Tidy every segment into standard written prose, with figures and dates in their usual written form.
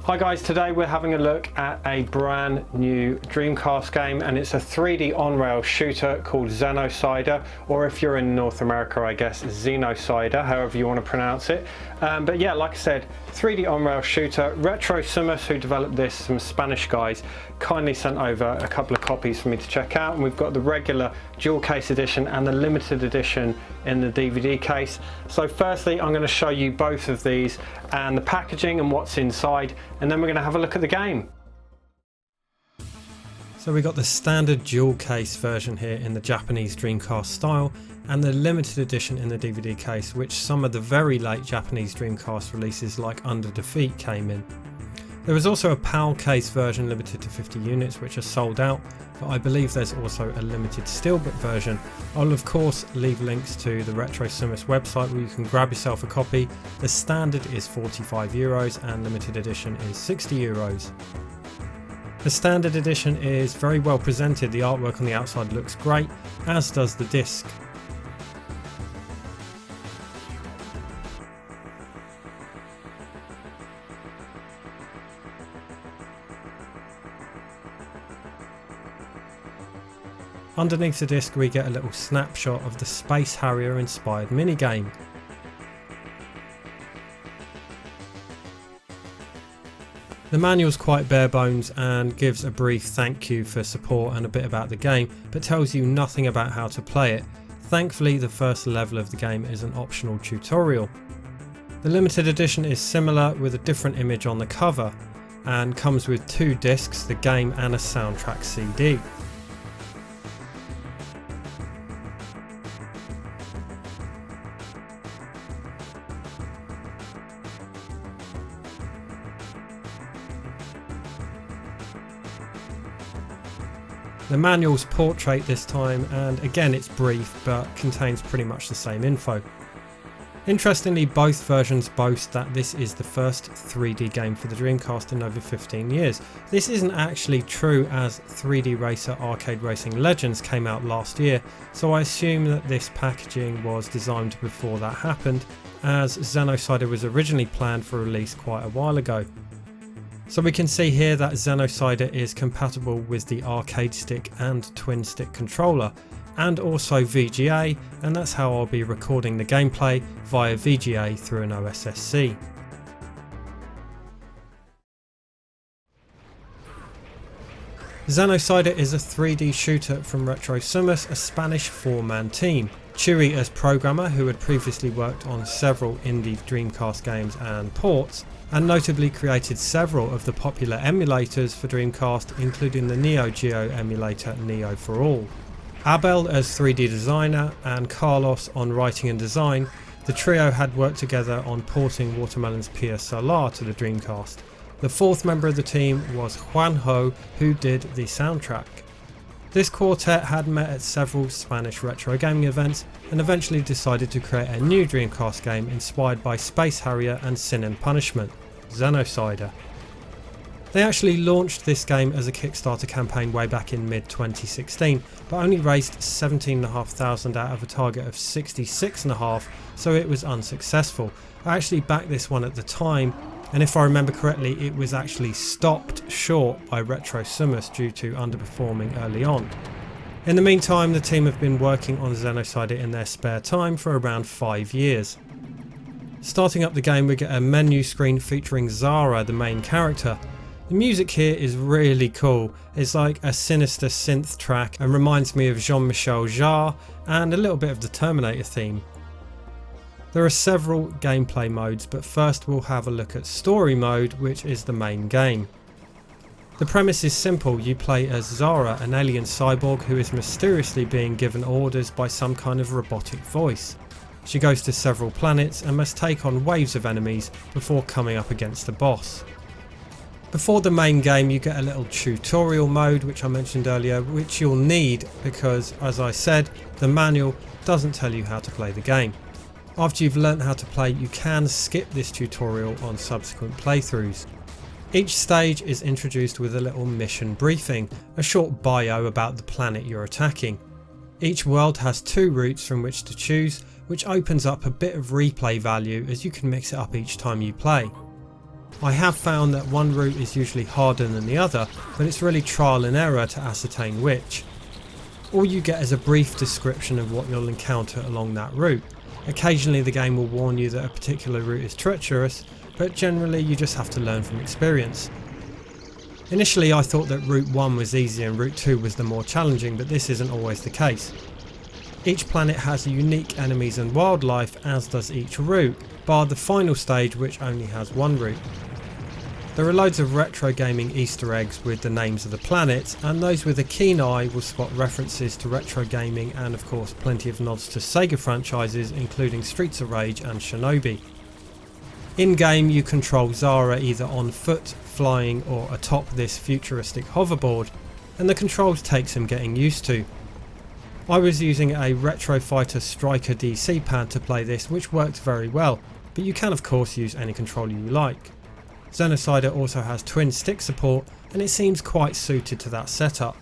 Hi guys, today we're having a look at a brand new Dreamcast game, and it's a 3D on-rail shooter called Xenocider, or if you're in North America, I guess Xenocider, however you want to pronounce it. But yeah, like I said, 3D on-rail shooter. Retro Sumus, who developed this, some Spanish guys, kindly sent over a couple of copies for me to check out, and we've got the regular dual case edition and the limited edition in the DVD case. So firstly, I'm going to show you both of these and the packaging and what's inside, and then we're going to have a look at the game. So we got the standard dual case version here in the Japanese Dreamcast style, and the limited edition in the DVD case, which some of the very late Japanese Dreamcast releases like Under Defeat came in. There was also a PAL case version limited to 50 units which are sold out, but I believe there's also a limited steelbook version. I'll of course leave links to the Retro Sumus website where you can grab yourself a copy. The standard is €45 and limited edition is €60. The standard edition is very well presented, the artwork on the outside looks great, as does the disc. Underneath the disc we get a little snapshot of the Space Harrier inspired minigame. The manual's quite bare bones and gives a brief thank you for support and a bit about the game, but tells you nothing about how to play it. Thankfully, the first level of the game is an optional tutorial. The limited edition is similar with a different image on the cover and comes with 2 discs, the game and a soundtrack CD. The manual's portrait this time, and again it's brief but contains pretty much the same info. Interestingly, both versions boast that this is the first 3D game for the Dreamcast in over 15 years. This isn't actually true, as 3D Racer Arcade Racing Legends came out last year, so I assume that this packaging was designed before that happened, as Xenocider was originally planned for release quite a while ago. So we can see here that Xenocider is compatible with the arcade stick and twin stick controller, and also VGA, and that's how I'll be recording the gameplay via VGA through an OSSC. Xenocider is a 3D shooter from Retro Sumus, a Spanish 4-man team. Chewy as programmer, who had previously worked on several indie Dreamcast games and ports, and notably created several of the popular emulators for Dreamcast, including the Neo Geo emulator Neo for All. Abel as 3D designer and Carlos on writing and design, the trio had worked together on porting Watermelon's Pia Solar to the Dreamcast. The 4th member of the team was Juanjo, who did the soundtrack. This quartet had met at several Spanish retro gaming events and eventually decided to create a new Dreamcast game inspired by Space Harrier and Sin and Punishment, Xenocider. They actually launched this game as a Kickstarter campaign way back in mid-2016, but only raised $17,500 out of a target of $66,500, so it was unsuccessful. I actually backed this one at the time, and if I remember correctly, it was actually stopped short by Retro Sumus due to underperforming early on. In the meantime, the team have been working on Xenocider in their spare time for around 5 years. Starting up the game, we get a menu screen featuring Zara, the main character. The music here is really cool. It's like a sinister synth track and reminds me of Jean-Michel Jarre and a little bit of the Terminator theme. There are several gameplay modes, but first we'll have a look at story mode, which is the main game. The premise is simple. You play as Zara, an alien cyborg who is mysteriously being given orders by some kind of robotic voice. She goes to several planets and must take on waves of enemies before coming up against a boss. Before the main game you get a little tutorial mode, which I mentioned earlier, which you'll need because, as I said, the manual doesn't tell you how to play the game. After you've learnt how to play, you can skip this tutorial on subsequent playthroughs. Each stage is introduced with a little mission briefing, a short bio about the planet you're attacking. Each world has 2 routes from which to choose, which opens up a bit of replay value as you can mix it up each time you play. I have found that one route is usually harder than the other, but it's really trial and error to ascertain which. All you get is a brief description of what you'll encounter along that route. Occasionally the game will warn you that a particular route is treacherous, but generally you just have to learn from experience. Initially I thought that Route 1 was easy and Route 2 was the more challenging, but this isn't always the case. Each planet has unique enemies and wildlife, as does each route, bar the final stage which only has one route. There are loads of retro gaming Easter eggs with the names of the planets, and those with a keen eye will spot references to retro gaming and of course plenty of nods to Sega franchises including Streets of Rage and Shinobi. In game you control Zara either on foot, flying or atop this futuristic hoverboard, and the controls take some getting used to. I was using a Retro Fighter Striker DC pad to play this, which worked very well, but you can of course use any controller you like. Xenocider also has twin stick support and it seems quite suited to that setup.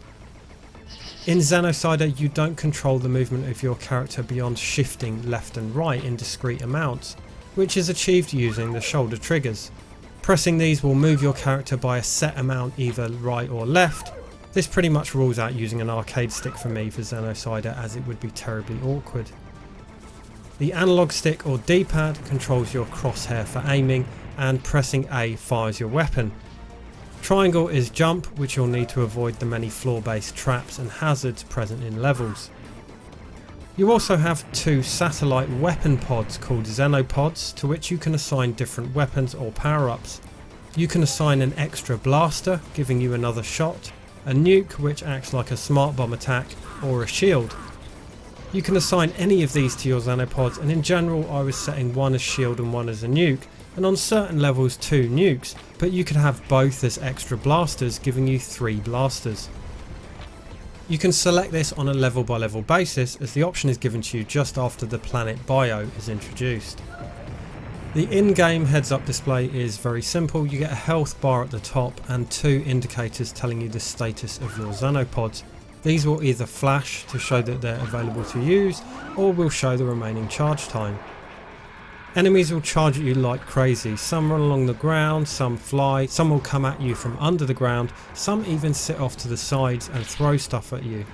In Xenocider you don't control the movement of your character beyond shifting left and right in discrete amounts, which is achieved using the shoulder triggers. Pressing these will move your character by a set amount either right or left. This pretty much rules out using an arcade stick for me for Xenocider, as it would be terribly awkward. The analog stick or D-pad controls your crosshair for aiming, and pressing A fires your weapon. Triangle is jump, which you'll need to avoid the many floor-based traps and hazards present in levels. You also have two satellite weapon pods called Xenopods, to which you can assign different weapons or power-ups. You can assign an extra blaster, giving you another shot, a nuke which acts like a smart bomb attack, or a shield. You can assign any of these to your Xenopods, and in general I was setting one as shield and one as a nuke, and on certain levels 2 nukes, but you could have both as extra blasters, giving you 3 blasters. You can select this on a level by level basis, as the option is given to you just after the planet bio is introduced. The in-game heads-up display is very simple. You get a health bar at the top and 2 indicators telling you the status of your Xenopods. These will either flash to show that they're available to use, or will show the remaining charge time. Enemies will charge at you like crazy. Some run along the ground, some fly, some will come at you from under the ground, some even sit off to the sides and throw stuff at you.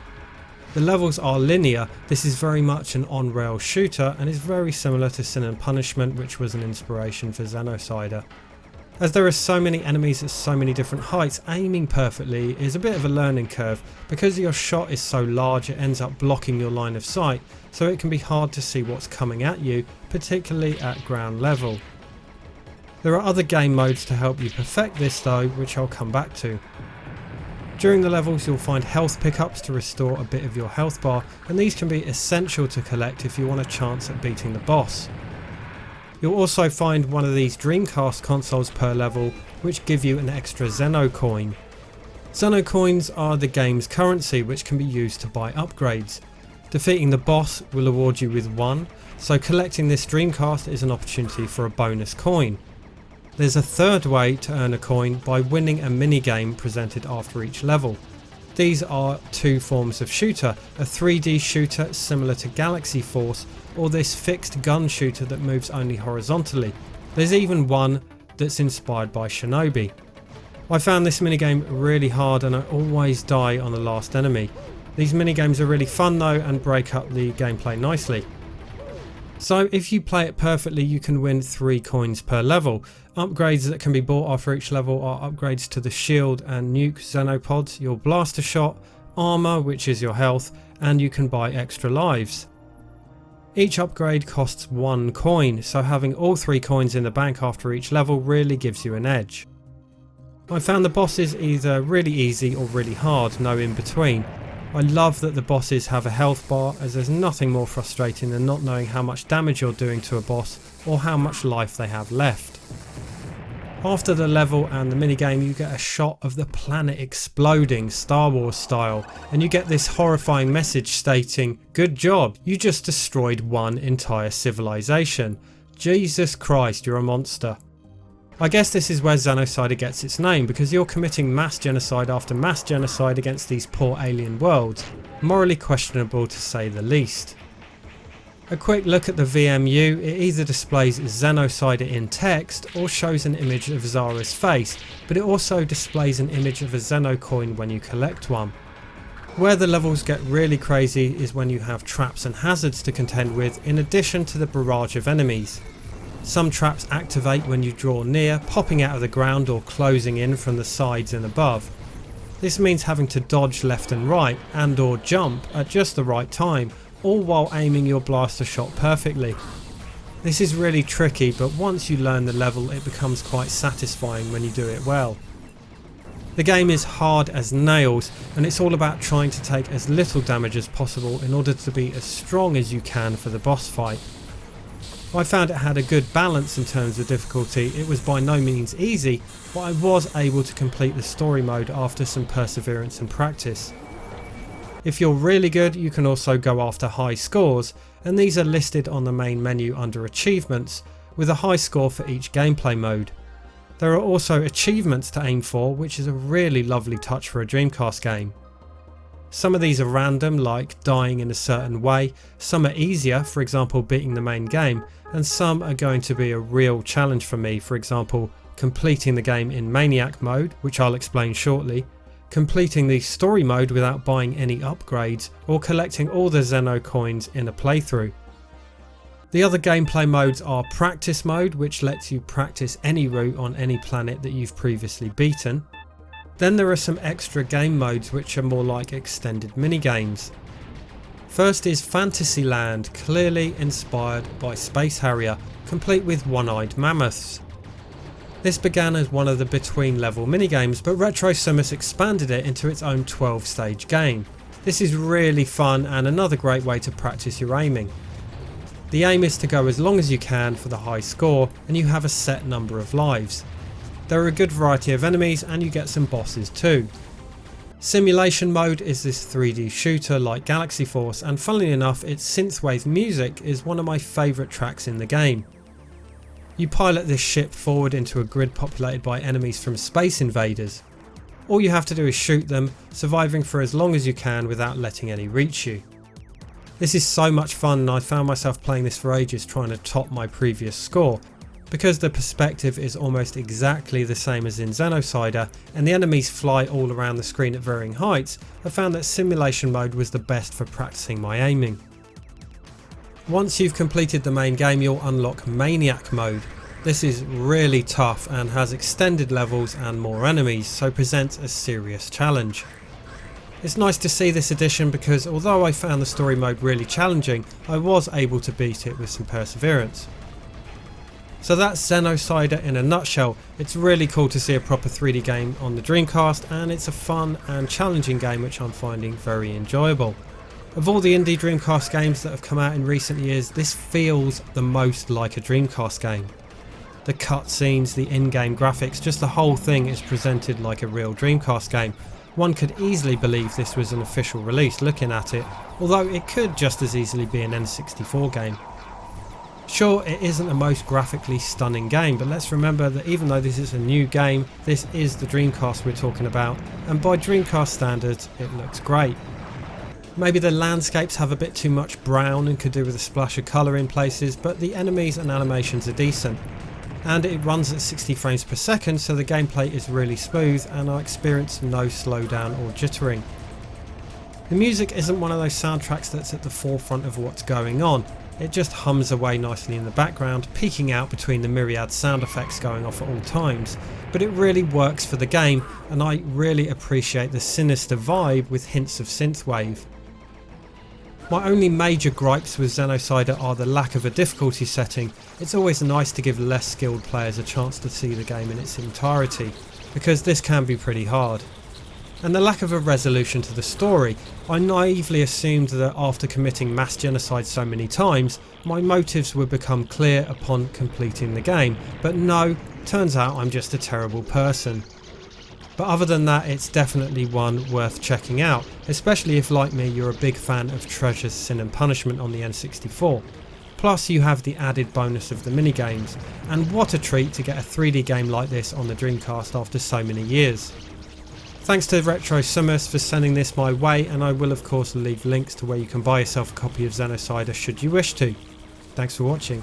The levels are linear. This is very much an on-rail shooter and is very similar to Sin and Punishment, which was an inspiration for Xenocider. As there are so many enemies at so many different heights, aiming perfectly is a bit of a learning curve. Because your shot is so large, it ends up blocking your line of sight, so it can be hard to see what's coming at you, particularly at ground level. There are other game modes to help you perfect this though, which I'll come back to. During the levels you'll find health pickups to restore a bit of your health bar, and these can be essential to collect if you want a chance at beating the boss. You'll also find one of these Dreamcast consoles per level, which give you an extra Xeno coin. Xeno coins are the game's currency, which can be used to buy upgrades. Defeating the boss will award you with 1, so collecting this Dreamcast is an opportunity for a bonus coin. There's a third way to earn a coin, by winning a minigame presented after each level. These are 2 forms of shooter, a 3D shooter similar to Galaxy Force, or this fixed gun shooter that moves only horizontally. There's even one that's inspired by Shinobi. I found this minigame really hard and I always die on the last enemy. These minigames are really fun though and break up the gameplay nicely. So if you play it perfectly you can win 3 coins per level. Upgrades that can be bought after each level are upgrades to the shield and nuke Xenopods, your blaster shot, armour which is your health, and you can buy extra lives. Each upgrade costs 1 coin, so having all 3 coins in the bank after each level really gives you an edge. I found the bosses either really easy or really hard, no in between. I love that the bosses have a health bar, as there's nothing more frustrating than not knowing how much damage you're doing to a boss or how much life they have left. After the level and the minigame you get a shot of the planet exploding Star Wars style, and you get this horrifying message stating, "Good job, you just destroyed one entire civilization. Jesus Christ, you're a monster." I guess this is where Xenocider gets its name, because you're committing mass genocide after mass genocide against these poor alien worlds. Morally questionable to say the least. A quick look at the VMU, it either displays Xenocider in text or shows an image of Zara's face, but it also displays an image of a Xeno coin when you collect one. Where the levels get really crazy is when you have traps and hazards to contend with in addition to the barrage of enemies. Some traps activate when you draw near, popping out of the ground or closing in from the sides and above. This means having to dodge left and right and or jump at just the right time, all while aiming your blaster shot perfectly. This is really tricky, but once you learn the level it becomes quite satisfying when you do it well. The game is hard as nails and it's all about trying to take as little damage as possible in order to be as strong as you can for the boss fight. I found it had a good balance in terms of difficulty. It was by no means easy, but I was able to complete the story mode after some perseverance and practice. If you're really good, you can also go after high scores, and these are listed on the main menu under achievements, with a high score for each gameplay mode. There are also achievements to aim for, which is a really lovely touch for a Dreamcast game. Some of these are random, like dying in a certain way, some are easier, for example beating the main game, and some are going to be a real challenge for me, for example completing the game in Maniac Mode, which I'll explain shortly, completing the story mode without buying any upgrades, or collecting all the Xeno coins in a playthrough. The other gameplay modes are Practice Mode, which lets you practice any route on any planet that you've previously beaten. Then there are some extra game modes which are more like extended minigames. First is Fantasyland, clearly inspired by Space Harrier, complete with one-eyed mammoths. This began as one of the between level minigames, but Retro Sumus expanded it into its own 12-stage game. This is really fun and another great way to practice your aiming. The aim is to go as long as you can for the high score, and you have a set number of lives. There are a good variety of enemies and you get some bosses too. Simulation Mode is this 3D shooter like Galaxy Force, and funnily enough its synthwave music is one of my favourite tracks in the game. You pilot this ship forward into a grid populated by enemies from Space Invaders. All you have to do is shoot them, surviving for as long as you can without letting any reach you. This is so much fun and I found myself playing this for ages trying to top my previous score. Because the perspective is almost exactly the same as in Xenocider and the enemies fly all around the screen at varying heights, I found that Simulation Mode was the best for practicing my aiming. Once you've completed the main game you'll unlock Maniac Mode. This is really tough and has extended levels and more enemies, so presents a serious challenge. It's nice to see this edition because although I found the story mode really challenging, I was able to beat it with some perseverance. So that's Xenocider in a nutshell. It's really cool to see a proper 3D game on the Dreamcast, and it's a fun and challenging game which I'm finding very enjoyable. Of all the indie Dreamcast games that have come out in recent years, this feels the most like a Dreamcast game. The cutscenes, the in-game graphics, just the whole thing is presented like a real Dreamcast game. One could easily believe this was an official release looking at it, although it could just as easily be an N64 game. Sure, it isn't the most graphically stunning game, but let's remember that even though this is a new game, this is the Dreamcast we're talking about, and by Dreamcast standards it looks great. Maybe the landscapes have a bit too much brown and could do with a splash of colour in places, but the enemies and animations are decent. And it runs at 60 frames per second, so the gameplay is really smooth and I experience no slowdown or jittering. The music isn't one of those soundtracks that's at the forefront of what's going on. It just hums away nicely in the background, peeking out between the myriad sound effects going off at all times, but it really works for the game and I really appreciate the sinister vibe with hints of synthwave. My only major gripes with Xenocider are the lack of a difficulty setting. It's always nice to give less skilled players a chance to see the game in its entirety, because this can be pretty hard. And the lack of a resolution to the story. I naively assumed that after committing mass genocide so many times, my motives would become clear upon completing the game, but no, turns out I'm just a terrible person. But other than that, it's definitely one worth checking out, especially if like me you're a big fan of Treasure's Sin and Punishment on the N64. Plus you have the added bonus of the minigames, and what a treat to get a 3D game like this on the Dreamcast after so many years. Thanks to Retro Sumus for sending this my way, and I will of course leave links to where you can buy yourself a copy of Xenocider should you wish to. Thanks for watching.